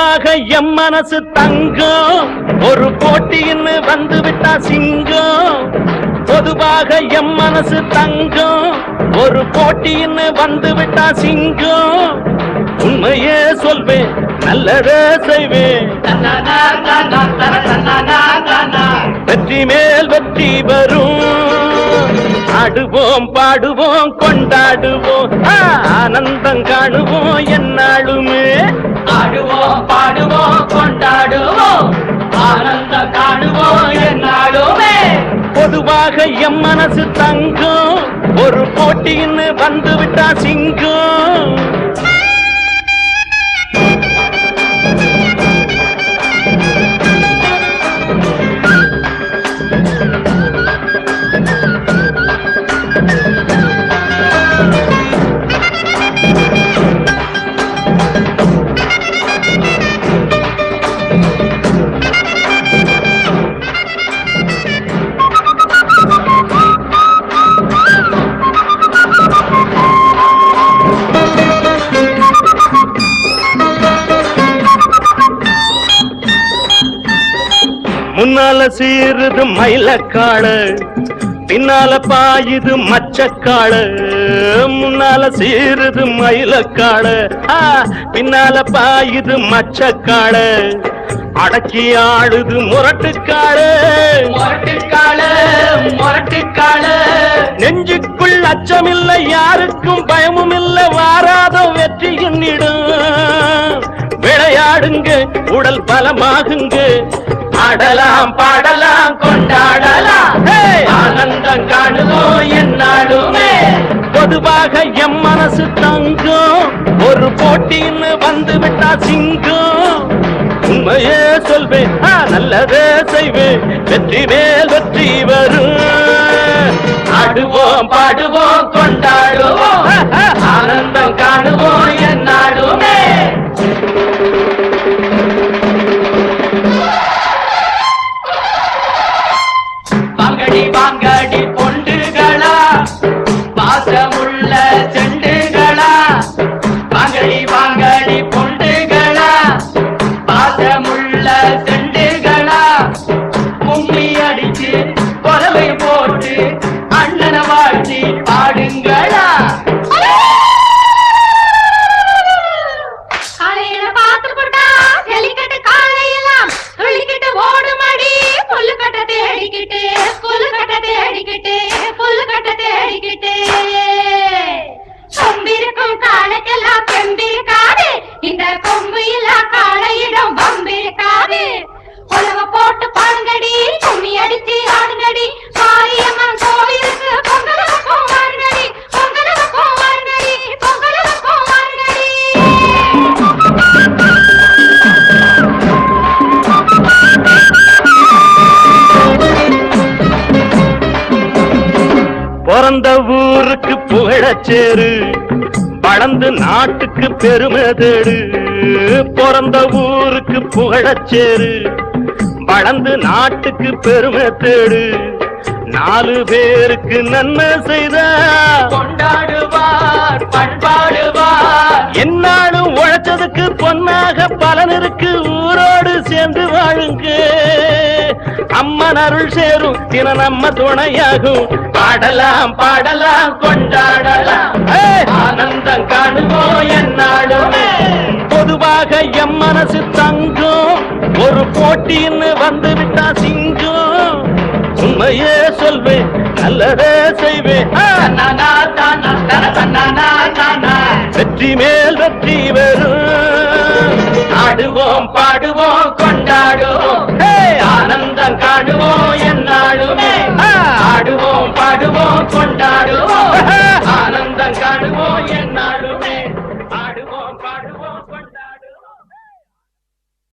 பொதுவாக எம் மனசு தங்கம் ஒரு போட்டின்னு வந்து விட்டா சிங்கம். பொதுவாக எம் மனசு தங்கம் ஒரு போட்டின்னு வந்து விட்டா சிங்கம். உண்மையே சொல்வேன் நல்லதே செய்வேன். வெற்றி மேல் வெற்றி வரும். ஆடுவோம் பாடுவோம் கொண்டாடுவோம் ஆனந்தம் காணுவோம் என்னாலுமே. ஆடுவோம் பாடுவோம் கொண்டாடுவோம் ஆனந்தம் காணுவோம் என்னாலுமே. பொதுவாக எம் மனசு தங்கம் ஒரு போட்டின்னு வந்து விட்டா சிங்கம். முன்னால சீருது மயிலக்காடு பின்னால பாயுது மச்சக்காடு. முன்னால சீருது மயிலக்காடு பின்னால பாயுது மச்சக்காடு. அடக்கி ஆடுது முரட்டுக்காடு முரட்டுக்காடு முரட்டுக்காடு. நெஞ்சுக்குள் அச்சமில்லை யாருக்கும் பயமும் இல்லை வாராத வெற்றி என்னிடும். விளையாடுங்க உடல் பலமாகுங்க ஆடலாம் பாடலாம் கொண்டாடலாம் ஆனந்தம் காணுவோம் என்னாலுமே. பொதுவாக எம் மனசு தங்கம் ஒரு போட்டின்னு வந்து விட்டா சிங்கம். உண்மையே சொல்வேன் நல்லதே செய்வேன் வெற்றி மேல் வெற்றி வரும். ஆடுவோம் பாடுவோம் கொண்டாடுவோம் ஆனந்தம் காணுவோம் என்னாலுமே. வாங்கடி வாங்கடி பொண்டுகளா பாசமுள்ள செண்டுகளா. வாங்கடி வாங்கடி பொண்டுகளா பாசமுள்ள செண்டுகளா. கும்மி அடிச்சு கொலவை போட்டு அண்ணனை வாழ்த்தி பாடுங்களா. காலையில பார்த்து போட்டா ஜல்லிக்கட்டு காலையெல்லாம் துள்ளிக்கிட்டு ஓடுமடி. புல்லுக்கட்ட தேடிக்கிட்டு புல்லுக்கட்ட தேடிக்கிட்டு புல்லுக்கட்ட தேடிக்கிட்டு. கொம்பிருக்கும் காலைக்கெல்லாம் பெம்பிருக்காது இந்த கொம்பு இல்லா காலையிடம் வம்பிருக்காது. உலக போட்டு பாடுங்கடி கும்மி அடிச்சு ஆடுங்கடி. மாரியம்மன் கோவிலுக்கு பொங்கலுக்கும் வாருங்கடி பொங்கலுக்கும் வாருங்கடி பொங்கலுக்கும் வாருங்கடி. பிறந்த ஊருக்கு புகழச்சேரு வளர்ந்து நாட்டுக்கு பெருமை தேடு. பிறந்த ஊருக்கு புகழச்சேரு வளர்ந்து நாட்டுக்கு பெருமை தேடு. 4 பேருக்கு நன்மை செய்த கொண்டாடுவார் பண்பாடுவார். என்னாலும் உழைச்சதுக்கு பொன்னாக பலன் இருக்கு ஊரோடு சேர்ந்து வாழுங்க. அம்மன் அருள் சேரும் தின நம்ம துணையாகும். பாடலாம் பாடலாம் கொண்டாடலாம் ஆனந்தம் காணுவோம் என்னாலுமே. பொதுவாக எம் மனசு தங்கம் ஒரு போட்டின்னு வந்து விட்டா சிங்கம். உண்மையே சொல்வேன் நல்லதே செய்வேன் வெற்றி மேல் வெற்றி வரும். ஆடுவோம் பாடுவோம் கொண்டாடுவோம் ஆனந்தம் காணுவோம் என்னாலுமே. ஆடுவோம் பாடுவோம் கொண்டாடுவோம்